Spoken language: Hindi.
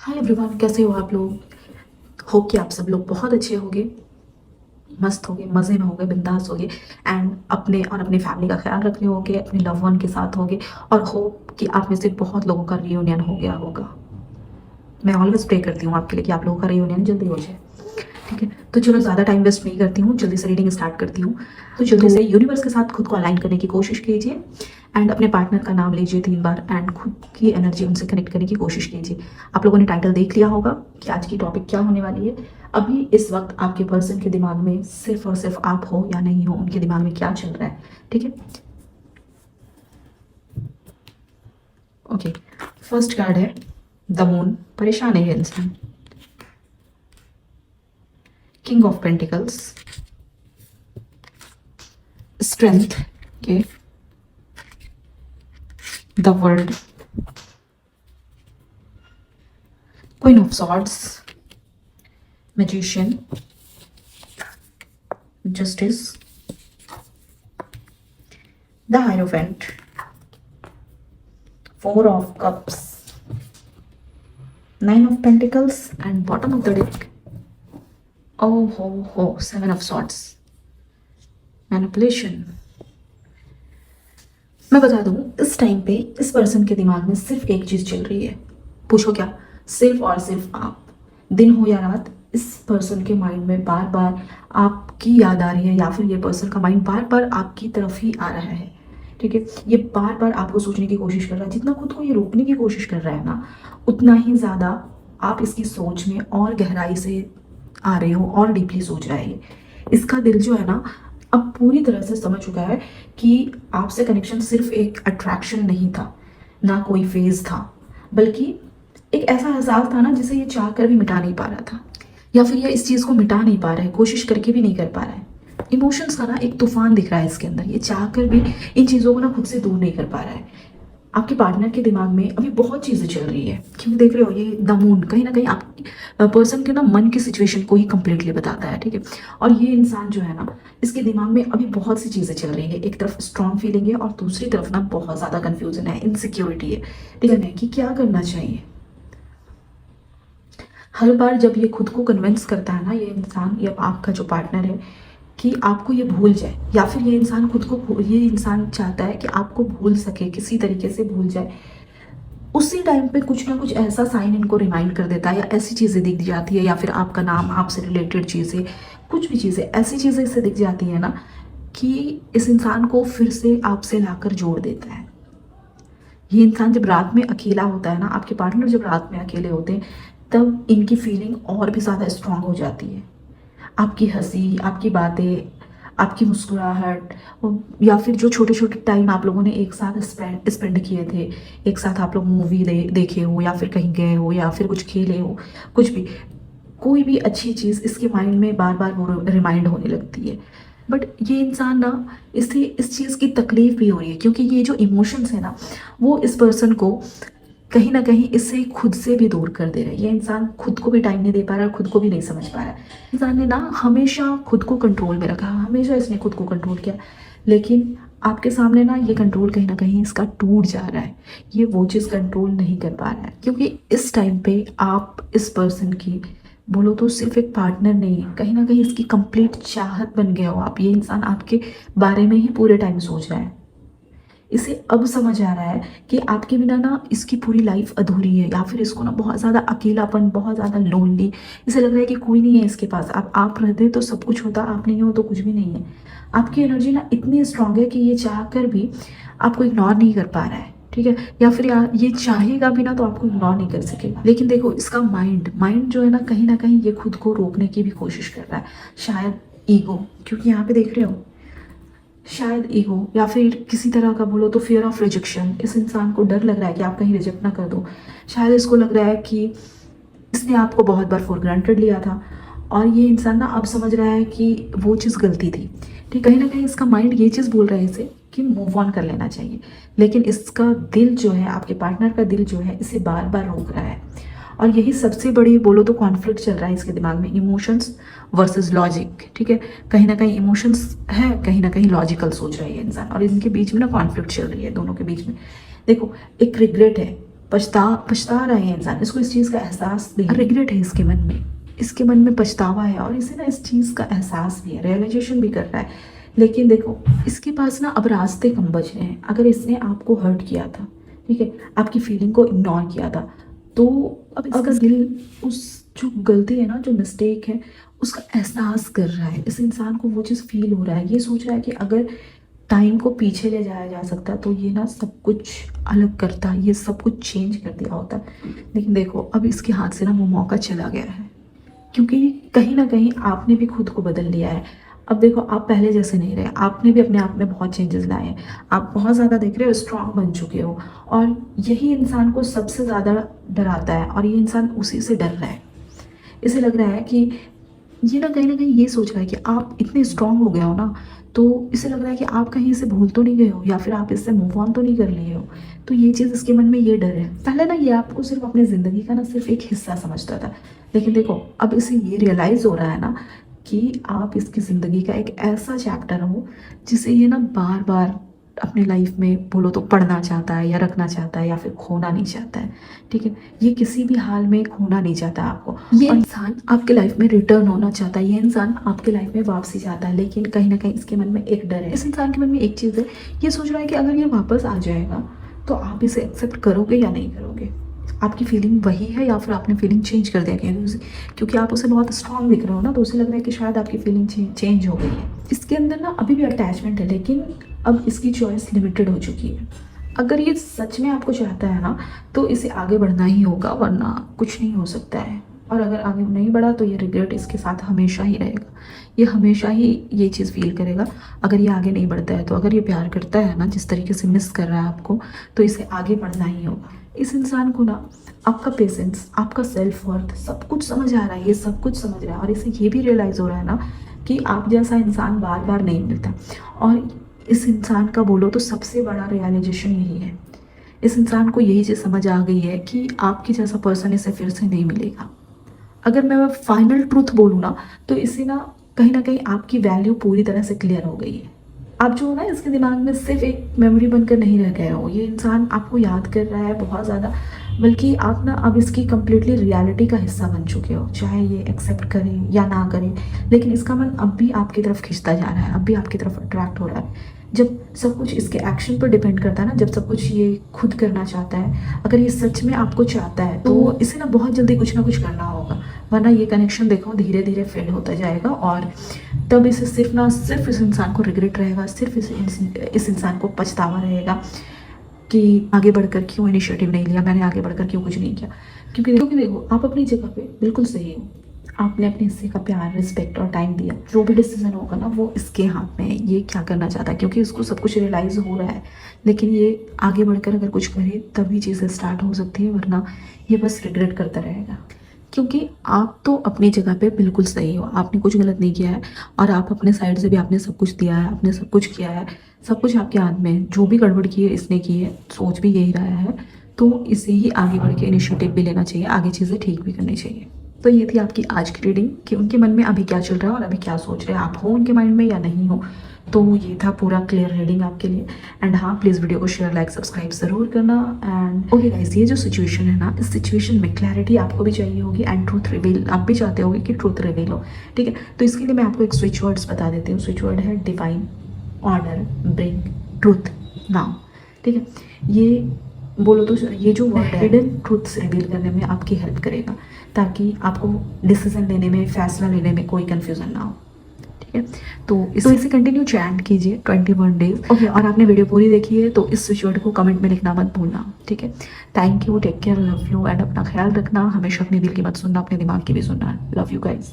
हाय एवरीवन, कैसे हो आप लोग। होप कि आप सब लोग बहुत अच्छे होंगे, मस्त होंगे, मज़े में होंगे, बिंदास होंगे एंड अपने और अपनी फैमिली का ख्याल रख रहे होंगे, अपने लव वन के साथ होंगे। और होप कि आप में से बहुत लोगों का रियूनियन हो गया होगा। मैं ऑलवेज प्रे करती हूँ आपके लिए कि आप लोगों का रियूनियन जल्दी हो जाए। ठीक है, तो चलो ज़्यादा टाइम वेस्ट नहीं करती हूँ, जल्दी से रीडिंग स्टार्ट करती हूँ। तो जल्दी से यूनिवर्स के साथ खुद को अलाइन करने की कोशिश कीजिए एंड अपने पार्टनर का नाम लीजिए 3 बार एंड खुद की एनर्जी उनसे कनेक्ट करने की कोशिश कीजिए। आप लोगों ने टाइटल देख लिया होगा कि आज की टॉपिक क्या होने वाली है। अभी इस वक्त आपके पर्सन के दिमाग में सिर्फ और सिर्फ आप हो या नहीं हो, उनके दिमाग में क्या चल रहा है। ठीक है, ओके। फर्स्ट कार्ड है द मून। परेशान है ये इंसान। किंग ऑफ पेंटिकल्स, स्ट्रेंथ के, the world, queen of swords, magician, justice, the hierophant, four of cups, nine of pentacles and bottom of the deck, ओ हो सेवन ऑफ सॉर्ड्स, मैनिपुलेशन। मैं बता दूं, इस टाइम पे इस पर्सन के दिमाग में सिर्फ एक चीज चल रही है। पूछो क्या? सिर्फ और सिर्फ आप। दिन हो या रात, इस पर्सन के माइंड में बार बार आपकी याद आ रही है या फिर ये पर्सन का माइंड बार बार आपकी तरफ ही आ रहा है। ठीक है, ये बार बार आपको सोचने की कोशिश कर रहा है। जितना खुद को ये रोकने की कोशिश कर रहा है ना, उतना ही ज़्यादा आप इसकी सोच में और गहराई से आ रहे हो और डीपली सोच रहा है ये। इसका दिल जो है ना, अब पूरी तरह से समझ चुका है कि आपसे कनेक्शन सिर्फ एक अट्रैक्शन नहीं था, ना कोई फेज था, बल्कि एक ऐसा एहसास था ना जिसे ये चाह कर भी मिटा नहीं पा रहा था, या फिर ये इस चीज़ को मिटा नहीं पा रहा है, कोशिश करके भी नहीं कर पा रहा है। इमोशंस का ना एक तूफान दिख रहा है इसके अंदर। ये चाह कर भी इन चीज़ों को ना खुद से दूर नहीं कर पा रहा है। आपके पार्टनर के दिमाग में अभी बहुत चीज़ें चल रही है, क्योंकि देख रहे हो ये द मून कहीं ना कहीं आप पर्सन के ना मन की सिचुएशन को ही कंप्लीटली बताता है। ठीक है, और ये इंसान जो है ना, इसके दिमाग में अभी बहुत सी चीज़ें चल रही है। एक तरफ स्ट्रॉन्ग फीलिंग है और दूसरी तरफ ना बहुत ज़्यादा कन्फ्यूजन है, इनसिक्योरिटी है। ठीक है, कि क्या करना चाहिए। हर बार जब ये खुद को कन्विंस करता है ना ये इंसान, या आपका जो पार्टनर है, कि आपको ये भूल जाए, या फिर ये इंसान खुद को ये इंसान चाहता है कि आपको भूल सके, किसी तरीके से भूल जाए, उसी टाइम पे कुछ ना कुछ ऐसा साइन इनको रिमाइंड कर देता है, या ऐसी चीज़ें दिख जाती है, या फिर आपका नाम, आपसे रिलेटेड चीज़ें, कुछ भी चीज़ें, ऐसी चीज़ें इससे दिख जाती है ना कि इस इंसान को फिर से आपसे लाकर जोड़ देता है। ये इंसान जब रात में अकेला होता है ना, आपके पार्टनर जब रात में अकेले होते हैं, तब इनकी फीलिंग और भी ज़्यादा स्ट्रांग हो जाती है। आपकी हंसी, आपकी बातें, आपकी मुस्कुराहट, या फिर जो छोटे छोटे टाइम आप लोगों ने एक साथ स्पेंड किए थे, एक साथ आप लोग मूवी देखे हो, या फिर कहीं गए हो, या फिर कुछ खेले हो, कुछ भी, कोई भी अच्छी चीज़ इसके माइंड में बार बार वो रिमाइंड होने लगती है। बट ये इंसान ना, इसे इस चीज़ की तकलीफ भी हो रही है, क्योंकि ये जो इमोशंस है ना, वो इस पर्सन को कहीं ना कहीं इससे खुद से भी दूर कर दे रहा है। ये इंसान खुद को भी टाइम नहीं दे पा रहा है, खुद को भी नहीं समझ पा रहा है। इंसान ने ना हमेशा खुद को कंट्रोल में रखा, हमेशा इसने खुद को कंट्रोल किया, लेकिन आपके सामने ना ये कंट्रोल कहीं ना कहीं इसका टूट जा रहा है। ये वो चीज़ कंट्रोल नहीं कर पा रहा है, क्योंकि इस टाइम पे आप इस पर्सन की, बोलो तो सिर्फ एक पार्टनर नहीं है, कहीं ना कहीं इसकी कंप्लीट चाहत बन गया हो आप। ये इंसान आपके बारे में ही पूरे टाइम सोच रहा है। इसे अब समझ आ रहा है कि आपके बिना ना इसकी पूरी लाइफ अधूरी है, या फिर इसको ना बहुत ज़्यादा अकेलापन, बहुत ज़्यादा लोनली, इसे लग रहा है कि कोई नहीं है इसके पास। आप रहते तो सब कुछ होता, आप नहीं हो तो कुछ भी नहीं है। आपकी एनर्जी ना इतनी स्ट्रांग है कि ये चाह कर भी आपको इग्नोर नहीं कर पा रहा है। ठीक है, या फिर ये चाहेगा भी ना तो आपको इग्नोर नहीं कर सकेगा। लेकिन देखो, इसका माइंड माइंड जो है ना कहीं ये खुद को रोकने की भी कोशिश कर रहा है। शायद ईगो, क्योंकि यहाँ पे देख रहे हो, शायद ईगो, या फिर किसी तरह का बोलो तो फियर ऑफ रिजेक्शन। इस इंसान को डर लग रहा है कि आप कहीं रिजेक्ट ना कर दो। शायद इसको लग रहा है कि इसने आपको बहुत बार फॉर ग्रांटेड लिया था, और ये इंसान ना अब समझ रहा है कि वो चीज़ गलती थी। ठीक, कहीं ना कहीं इसका माइंड ये चीज़ बोल रहा है इसे कि मूव ऑन कर लेना चाहिए, लेकिन इसका दिल जो है, आपके पार्टनर का दिल जो है, इसे बार बार रोक रहा है। और यही सबसे बड़ी बोलो तो कॉन्फ्लिक्ट चल रहा है इसके दिमाग में, इमोशंस वर्सेस लॉजिक। ठीक है, कहीं ना कहीं इमोशंस है, कहीं ना कहीं लॉजिकल सोच रहा है ये इंसान, और इनके बीच में ना कॉन्फ्लिक्ट चल रही है दोनों के बीच में। देखो, एक रिग्रेट है, पछता रहा है इंसान, इसको इस चीज़ का एहसास नहीं, रिग्रेट है इसके मन में, इसके मन में पछतावा है और इसे ना इस चीज़ का एहसास भी है, रियलाइजेशन भी कर रहा है। लेकिन देखो इसके पास ना अब रास्ते कम बच रहे हैं। अगर इसने आपको हर्ट किया था, ठीक है, आपकी फीलिंग को इग्नोर किया था, तो अब इसका दिल उस जो गलती है ना, जो मिस्टेक है, उसका एहसास कर रहा है। इस इंसान को वो चीज़ फील हो रहा है, ये सोच रहा है कि अगर टाइम को पीछे ले जाया जा सकता तो ये ना सब कुछ अलग करता, ये सब कुछ चेंज कर दिया होता। लेकिन देखो अब इसके हाथ से ना वो मौका चला गया है, क्योंकि कहीं ना कहीं आपने भी खुद को बदल लिया है। अब देखो आप पहले जैसे नहीं रहे, आपने भी अपने आप में बहुत चेंजेस लाए हैं, आप बहुत ज़्यादा देख रहे हो, स्ट्रांग बन चुके हो। और यही इंसान को सबसे ज़्यादा डराता है और ये इंसान उसी से डर रहा है। इसे लग रहा है कि ये ना कहीं ये सोच रहा है कि आप इतने स्ट्रांग हो गए हो ना, तो इसे लग रहा है कि आप कहीं इसे भूल तो नहीं गए हो या फिर आप इससे मूव ऑन तो नहीं कर लिए हो। तो ये चीज़ इसके मन में ये डर है। पहले ना ये आपको सिर्फ अपनी ज़िंदगी का ना सिर्फ एक हिस्सा समझता था, लेकिन देखो अब इसे ये रियलाइज़ हो रहा है ना कि आप इसकी ज़िंदगी का एक ऐसा चैप्टर हो जिसे ये ना बार बार अपनी लाइफ में बोलो तो पढ़ना चाहता है या रखना चाहता है या फिर खोना नहीं चाहता है। ठीक है, ये किसी भी हाल में खोना नहीं चाहता आपको। ये इंसान आपके लाइफ में रिटर्न होना चाहता है, ये इंसान आपके लाइफ में वापसी चाहता है, लेकिन कहीं ना कहीं इसके मन में एक डर है। इस इंसान के मन में एक चीज़ है, ये सोच रहा है कि अगर ये वापस आ जाएगा तो आप इसे एक्सेप्ट करोगे या नहीं करोगे। आपकी फीलिंग वही है या फिर आपने फीलिंग चेंज कर दिया क्योंकि आप उसे बहुत स्ट्रांग दिख रहे हो ना, तो उसे लग रहा है कि शायद आपकी फीलिंग चेंज हो गई है। इसके अंदर ना अभी भी अटैचमेंट है, लेकिन अब इसकी चॉइस लिमिटेड हो चुकी है। अगर ये सच में आपको चाहता है ना तो इसे आगे बढ़ना ही होगा, वरना कुछ नहीं हो सकता है। और अगर आगे नहीं बढ़ा तो ये रिग्रेट इसके साथ हमेशा ही रहेगा, ये हमेशा ही ये चीज़ फील करेगा अगर ये आगे नहीं बढ़ता है। तो अगर ये प्यार करता है ना, जिस तरीके से मिस कर रहा है आपको, तो इसे आगे बढ़ना ही होगा। इस इंसान को ना आपका पेशेंस, आपका सेल्फ वर्थ सब कुछ समझ आ रहा है, ये सब कुछ समझ रहा है। और इसे ये भी रियलाइज़ हो रहा है ना कि आप जैसा इंसान बार बार नहीं मिलता। और इस इंसान का बोलो तो सबसे बड़ा रियलाइजेशन यही है, इस इंसान को यही चीज़ समझ आ गई है कि आपके जैसा पर्सन इसे फिर से नहीं मिलेगा। अगर मैं फाइनल ट्रूथ बोलूँ ना तो इसे ना कहीं आपकी वैल्यू पूरी तरह से क्लियर हो गई है। आप जो ना इसके दिमाग में सिर्फ एक मेमोरी बनकर नहीं रह गए हो, ये इंसान आपको याद कर रहा है बहुत ज़्यादा, बल्कि आप ना अब इसकी कम्प्लीटली रियलिटी का हिस्सा बन चुके हो। चाहे ये एक्सेप्ट करे या ना करे, लेकिन इसका मन अब भी आपकी तरफ खिंचता जा रहा है, अब भी आपकी तरफ अट्रैक्ट हो रहा है। जब सब कुछ इसके एक्शन पर डिपेंड करता है ना, जब सब कुछ ये खुद करना चाहता है, अगर ये सच में आपको चाहता है तो इसे ना बहुत जल्दी कुछ ना कुछ करना होगा, वरना ये कनेक्शन देखो धीरे धीरे फेड होता जाएगा। और तब इसे सिर्फ ना सिर्फ इस इंसान को रिग्रेट रहेगा, सिर्फ इस इंसान को पछतावा रहेगा कि आगे बढ़कर क्यों इनिशिएटिव नहीं लिया, मैंने आगे बढ़कर क्यों कुछ नहीं किया। क्योंकि देखो आप अपनी जगह पे बिल्कुल सही हो, आपने अपने हिस्से का प्यार, रिस्पेक्ट और टाइम दिया। जो भी डिसीजन होगा ना वो इसके हाथ में है, ये क्या करना चाहता है, क्योंकि इसको सब कुछ रियलाइज़ हो रहा है। लेकिन ये आगे बढ़कर अगर कुछ करे तभी चीज़ें स्टार्ट हो सकती है, वरना ये बस रिग्रेट करता रहेगा। क्योंकि आप तो अपनी जगह पे बिल्कुल सही हो, आपने कुछ गलत नहीं किया है और आप अपने साइड से भी आपने सब कुछ दिया है, आपने सब कुछ किया है, सब कुछ आपके हाथ में है। जो भी गड़बड़ की है इसने की है, सोच भी यही रहा है, तो इसे ही आगे बढ़ के इनिशिएटिव भी लेना चाहिए, आगे चीज़ें ठीक भी करनी चाहिए। तो ये थी आपकी आज की रीडिंग कि उनके मन में अभी क्या चल रहा है और अभी क्या सोच रहे हैं, आप हो उनके माइंड में या नहीं हो। तो ये था पूरा क्लियर रीडिंग आपके लिए। एंड हाँ, प्लीज़ वीडियो को शेयर, लाइक, सब्सक्राइब ज़रूर करना। एंड ओके गाइस, ये जो सिचुएशन है ना, इस सिचुएशन में क्लैरिटी आपको भी चाहिए होगी एंड ट्रूथ रिवील आप भी चाहते होगे कि ट्रूथ रिवील हो, ठीक है। तो इसके लिए मैं आपको एक स्विच वर्ड्स बता देती हूँ। स्विच वर्ड है divine, order, bring, truth, now, ठीक है। ये बोलो तो ये जो वर्ड है हिडन ट्रूथ्स रिवील करने में आपकी हेल्प करेगा, ताकि आपको डिसीजन लेने में, फैसला लेने में कोई कंफ्यूजन ना हो, ठीक है। तो इसे कंटिन्यू चैंट कीजिए 21 डेज, ओके। और आपने वीडियो पूरी देखी है तो इस स्विच वर्ड को कमेंट में लिखना मत भूलना, ठीक है। Thank you, take care, love you and अपना ख्याल रखना। हमेशा अपने दिल की मत सुनना, अपने दिमाग की भी सुनना। Love you guys.